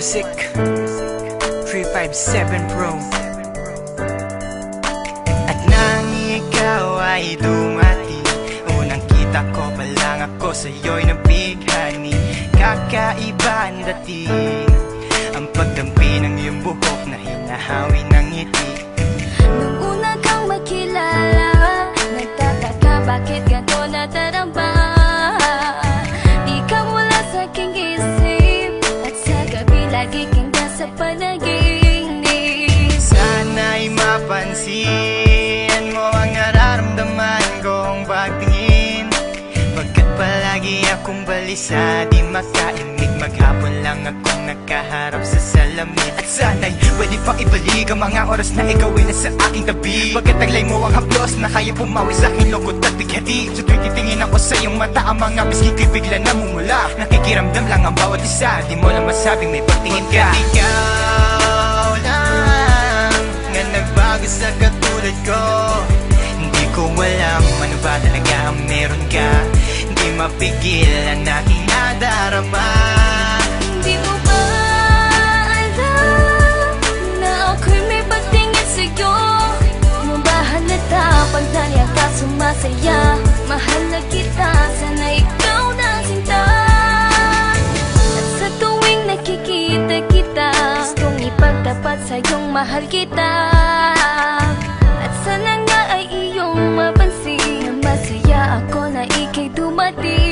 Music 357 Pro. At nang ikaw ay dumating, unang kita ko pa lang ako sa'yo'y nabighani. Kakaiba ang dating, ang pagdampi ng iyong buhok na hinahawi ng ngiti. Nung una kang makilala, nagtataka bakit ganito nadarama. Ikaw wala sa aking isip, at sa gabi lagi kang nasa panaginip. Sana'y mapansin mo ang nararamdaman kong pagtingin, pagkat palagi akong balisa, di makaimik. Maghapon lang akong nakaharap sa salamin. At sana'y pwede pang ibalik ang mga oras na ikaw ay nasa aking tabi, pagkat taglay mo ang haplos na kaya pumawi sa aking lungkot at bighati. Sa tuwing titingin ako sa iyong mata, ang mga bisgi ko'y bigla namumula. Nakikiramdam lang ang bawat isa, di mo lang masabing may pagtingin ka. Ikaw lang nga nagbago sa katulad ko. Hindi ko alam ano ba talaga ang meron ka. Hindi mapigil ang aking nadarama. Di mo ba alam na ako'y may pagtingin sa'yo? Mo ba halata pag naliya ka sumasaya? Mahal na kita, sana ikaw na sinta. At sa tuwing nakikita kita, gustong ipagtapat sa'yong mahal kita. At sana nga ay iyong mapansin na masaya ako na ika'y dumating.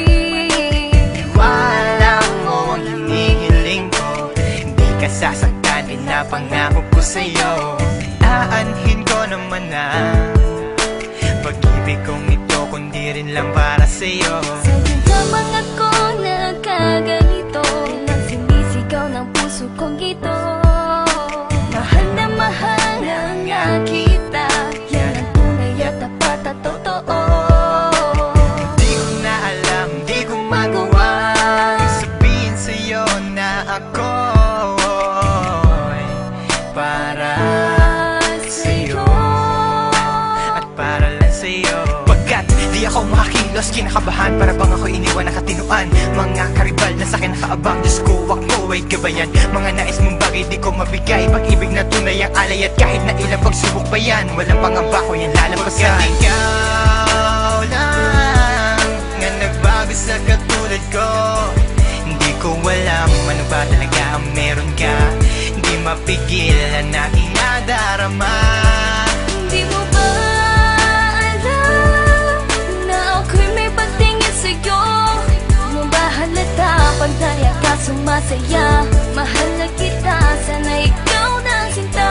Wala mo ang hinihiling ko, hindi ka sasaktan, pinapangako ko sa'yo. Aanhin ko naman na pag-ibig kong ito, kundi rin lang para sa'yo. Sa'yo lamang ako nagkaganito, lang sinisigaw ng puso kong ito. Mahal na nga kita, yan ang tunay at tapat at totoo. Di ko na alam, di ko magawa sabihin sa'yo na ako'y para sa'yo at para lang sa'yo. Pagkat di ako makakilos, kinakabahan, para bang ako iniwan nakatinuan. Mga karibal na sa'kin nakaabang, Diyos ko, wag mo ay gabayan. Mga nais mong bagay di ko mabigay, pag-ibig na tunay ang alay. At kahit na ilang pagsubok pa yan, walang pangamba ko yan lalampasan. Pagkat ikaw lang nga nagbago sa katulad ko, hindi ko alam ano ba talaga ang meron ka. Hindi mapigil ang aking nadarama. Di mo ba alam na ako'y may pagtingin sa'yo? Mo ba halata pag naliya ka sumasaya? Mahal na kita, sana ikaw na sinta.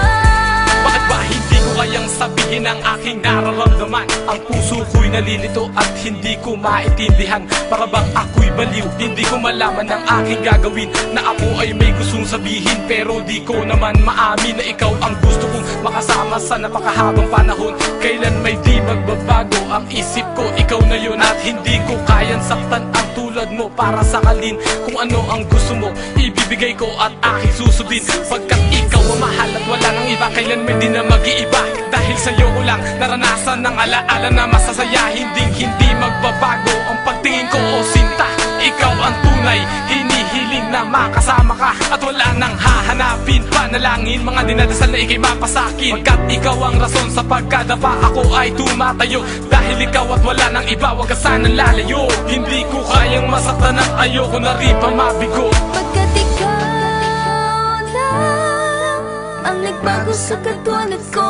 Bakit ba hindi ko kayang sabihin ang aking nararamdaman? Ang puso ko'y nalilito at hindi ko maintindihan. Para bang ako'y baliw, hindi ko malaman ang aking gagawin. Na ako ay may gustong sabihin, pero di ko naman maamin na ikaw ang gusto kong makasama sa napakahabang panahon. Kailan may di magbabago ang isip ko, ikaw na yun. At hindi ko kayang saktan ang tulad mo para sakalin. Kung ano ang gusto mo, ibibigay ko at aking susundin. Pagkat ikaw ang mahal at wala nang iba, kailan may di na mag-iiba. Dahil sa'yo ko lang naranasan ng alaala na masasaya. Hindi magbabago ang pagtingin ko, o sinta. Ikaw ang tunay, hinihiling na makasama ka. At wala nang hahanapin, panalangin, mga dinadasal na ikay mapasakin. Pagkat ikaw ang rason sa pagkadapa, ako ay tumatayo. Dahil ikaw at wala nang iba, wag ka sanang lalayo. Hindi ko kayang masaktan at ayoko na rin pa mabigo. Pagkat ikaw lang ang nagbago sa katulad ko,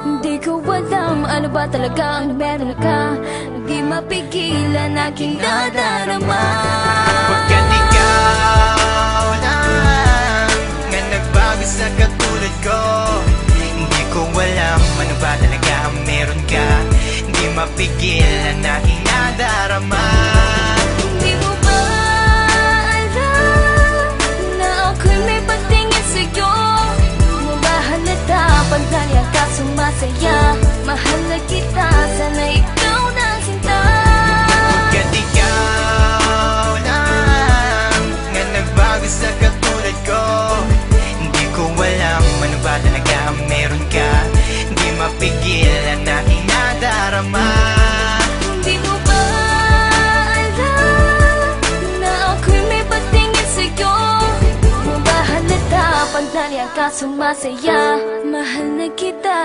hindi ko alam ano ba talaga ang meron ka. Hindi mapigilan aking nadarama. Pagkat ikaw lang nga nagbago sa katulad ko, hindi ko alam ano ba talaga ang meron ka. Hindi mapigil ang aking nadarama. Di mo ba alam na ako'y may pagtingin sa'yo? Mo ba halata pag naliya ka sumasaya? Mahal na kita, sana ikaw na sinta. Pagkat ikaw lang nga nagbago sa katulad ko, hindi ko alam ano ba talaga ang meron ka. Hindi mapigil ang aking nadarama. Di mo ba alam na ako'y may pagtingin sa'yo? Mo ba pag naliya ka sumasaya. Mahal na kita.